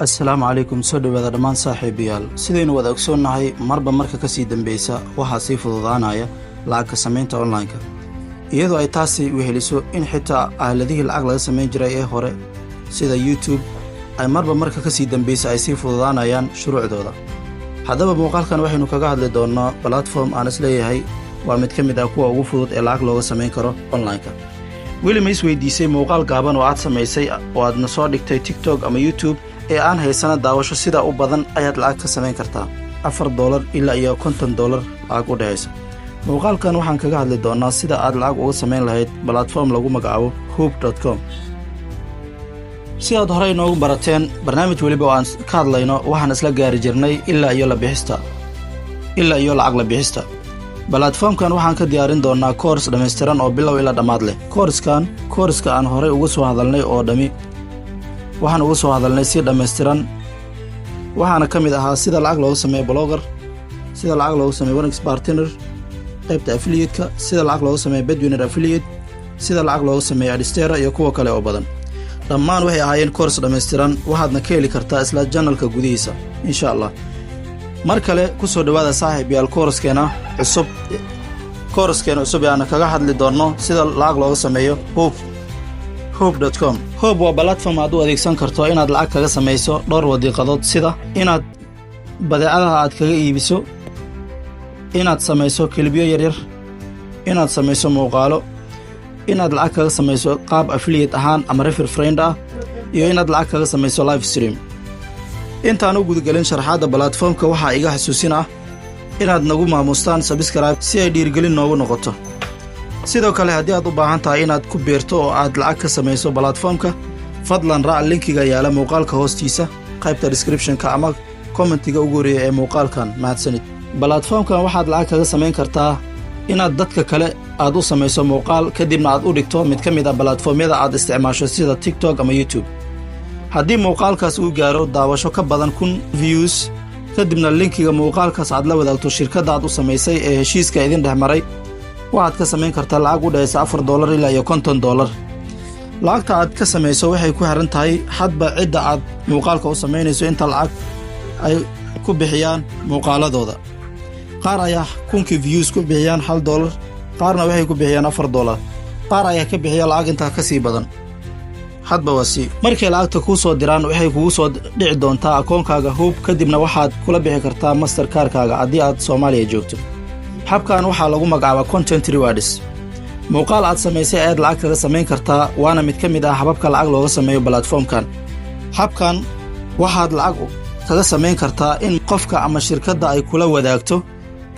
السلام عليكم سودو وذا دمان صاحبيال سيدين وذا ogsoonnahay marba marka ka sii dambaysa waxa sii fududaanaya lacag sameynta online-ka iyadoo ay taasi weheliso in xitaa aaladihii lacag laga sameyn jiray ee hore sida YouTube ay marba marka ka sii dambaysa ay sii fududaanayaan shuruucdooda haddaba muuqaalkan waxaynu kaga hadli doonaa platform aan isleeyahay waa mid ka mid ah kuwa ugu fudud ee lacag looga sameyn karo online-ka weli ma isweydiisay muuqaal gaaban oo aad sameysay oo aadna soo dhigtay TikTok ama YouTube ee aan haysana daawasho sida u badan ayaad lacag ka sameyn kartaa $4 ilaa iyo $50 lacag u dhexeysa muuqaalkan waxaan kaga hadli doonaa sida aad lacag uga sameyn lahayd platform lagu magacaabo WHOP.com si aad horey noogu barateen barnaamij waliba oo aan ka hadlayno waxaan isla gaari jirnay ilaa iyo lacag la bixista platformkan waxaan ka diyaarin doonaa course dhameystiran oo bilow ilaa dhamaad leh course-ka aan horey uga soo hadalnay oo dhami waxaan uga soo hadalnay si dhameystiran waxaana ka mid ahaa sida lacag looga sameeyo blogger sida lacag looga sameeyo one partner qaybta affiliate-ka sida lacag looga sameeyo bedwinner affiliate sida lacag looga sameeyo adstera iyo kuwa kale oo badan dhammaan waxay ahaayeen course dhameystiran waxaadna ka heli kartaa isla channelka gudihiisa insha Allah mar kale ku soo dhawaada saaxiibayaal course-keena cusub aan kaga hadli doono sida lacag looga sameeyo WHOP.com WHOP waa platform aad u adeegsan karto inaad lacag kaga sameyso dhowr wadiiqadood sida inaad badeecadaha aad kaga iibiso inaad sameyso kilibyo yaryar inaad sameyso muuqaalo inaad lacag kaga sameyso qaab affiliate ahaan ama refer friend ah iyo inaad lacag kaga sameyso live stream intaan u gudgalin sharaxaadda platformka waxaa iga xasuusin ah inaad nagu maamustaan subscribe si ay dhiirigelin noogu noqoto sidoo kale haddii aad u baahan tahay inaad ku beerto oo aad lacag ka samayso platformka fadlan raac linkiga yaala muuqaalka hoostiisa qaybta description-ka ama commentiga ugu horeeya ee muuqaalkan mahadsanid platformkan waxaad lacag kaga samayn kartaa inaad dadka kale aad u samayso muuqaal kadibna aad u dhigto mid ka mid ah platformyada aad isticmaasho sida TikTok ama YouTube haddii muuqaalkaas uu gaaro daawasho ka badan 1000 views kadibna linkiga muuqaalkaas aad la wadaagto shirkadda aad u samaysay ee heshiiska idin dhexmaray waxaad ka sameyn kartaa lacag u dhexeysa $4 ilaa iyo $50 lacagta aad ka sameyso waxay ku xiran tahay hadba cidda aad muuqaalka u sameynayso inta lacag ay ku bixiyaan muuqaaladooda qaar ayaa 1000 views ku bixiyaan $1 qaarna waxay ku bixiyaan $4 qaar ayaa ka bixiya lacag intaa ka sii badan hadba wasi markay lacagta kuu soo diraan waxay kugu soo dhici doontaa akoonkaaga WHOP kadibna waxaad kula bixi kartaa mastercard-kaaga haddii aad Soomaaliya joogto habkan waxaa lagu magacaabaa content rewards muuqaal aad samaysay ayaad lacag kaga samayn kartaa waana mid ka mid ah hababka lacag looga sameeyo platformkan habkan waxaad lacag kaga samayn kartaa in qofka ama shirkadda ay kula wadaagto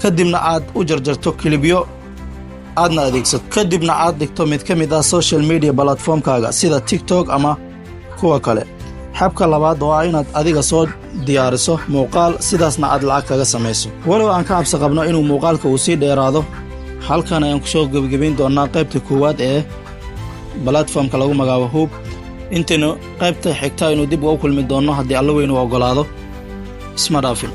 kadibna aad u jarjarto kilibyo aadna adeegsato kadibna aad dhigto mid ka mid ah social media platformkaaga sida TikTok ama kuwa kale habka labaad waa inaad adiga soo diyaariso muuqaal sidaasna aad lacag kaga samayso walow aan ka cabsi qabno inuu muuqaalka uu sii dheeraado halkan ayaan ku soo gabagabayn doonaa qaybta koowaad ee platformka lagu magacaabo WHOP intaynu qaybta xigta inuu dib ugu kulmi doono haddii alla weyn u ogolaado isma dhaafin